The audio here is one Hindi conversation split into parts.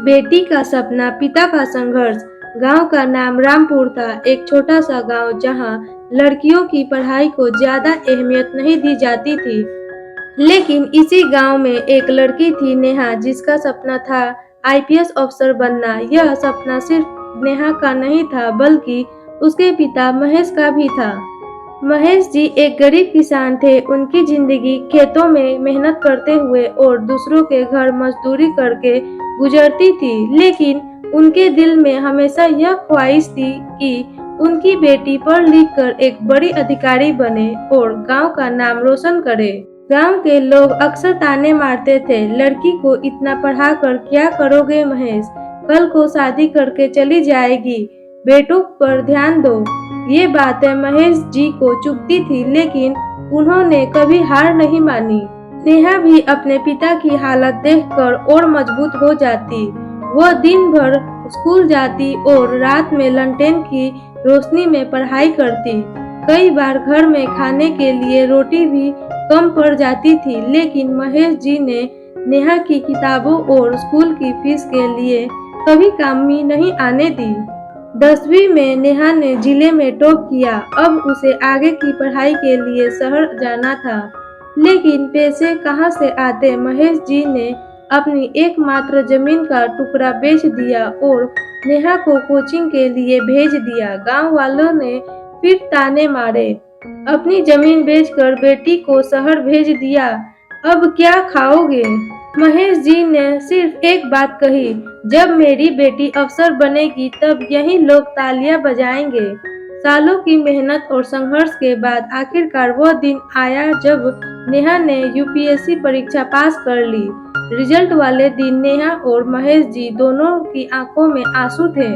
बेटी का सपना, पिता का संघर्ष। गांव का नाम रामपुर था, एक छोटा सा गांव जहां लड़कियों की पढ़ाई को ज्यादा अहमियत नहीं दी जाती थी। लेकिन इसी गांव में एक लड़की थी, नेहा, जिसका सपना था आईपीएस अफसर बनना। यह सपना सिर्फ नेहा का नहीं था, बल्कि उसके पिता महेश का भी था। महेश जी एक गरीब किसान थे। उनकी जिंदगी खेतों में मेहनत करते हुए और दूसरों के घर मजदूरी करके गुजरती थी। लेकिन उनके दिल में हमेशा यह ख्वाहिश थी कि उनकी बेटी पढ़ लिख कर एक बड़ी अधिकारी बने और गांव का नाम रोशन करे। गांव के लोग अक्सर ताने मारते थे, लड़की को इतना पढ़ा कर क्या करोगे महेश, कल को शादी करके चली जाएगी, बेटों पर ध्यान दो। ये बातें महेश जी को चुभती थी, लेकिन उन्होंने कभी हार नहीं मानी। नेहा भी अपने पिता की हालत देखकर और मजबूत हो जाती। वह दिन भर स्कूल जाती और रात में लंटेन की रोशनी में पढ़ाई करती। कई बार घर में खाने के लिए रोटी भी कम पड़ जाती थी, लेकिन महेश जी ने नेहा की किताबों और स्कूल की फीस के लिए कभी कमी नहीं आने दी। 10वीं में नेहा ने जिले में टॉप किया। अब उसे आगे की पढ़ाई के लिए शहर जाना था, लेकिन पैसे कहाँ से आते। महेश जी ने अपनी एकमात्र जमीन का टुकड़ा बेच दिया और नेहा को कोचिंग के लिए भेज दिया। गांव वालों ने फिर ताने मारे, अपनी जमीन बेचकर बेटी को शहर भेज दिया, अब क्या खाओगे। महेश जी ने सिर्फ एक बात कही, जब मेरी बेटी अफसर बनेगी तब यही लोग तालियां बजाएंगे। सालों की मेहनत और संघर्ष के बाद आखिरकार वह दिन आया जब नेहा ने यूपीएससी परीक्षा पास कर ली। रिजल्ट वाले दिन नेहा और महेश जी दोनों की आंखों में आंसू थे।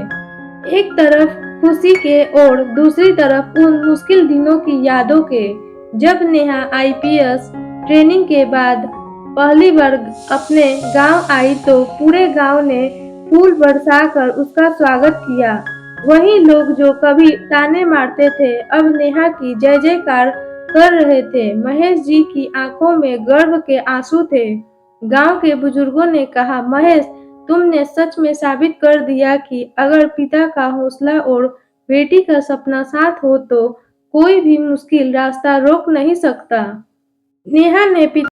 एक तरफ खुशी के और दूसरी तरफ उन मुश्किल दिनों की यादों के। जब नेहा आईपीएस ट्रेनिंग के बाद पहली बार अपने गांव आई तो पूरे गांव ने फूल बरसाकर उसका स्वागत किया। वही लोग जो कभी ताने मारते थे अब नेहा की जय जयकार कर रहे थे। महेश जी की आंखों में गर्व के आंसू थे। गांव के बुजुर्गों ने कहा, महेश, तुमने सच में साबित कर दिया कि अगर पिता का हौसला और बेटी का सपना साथ हो तो कोई भी मुश्किल रास्ता रोक नहीं सकता। नेहा ने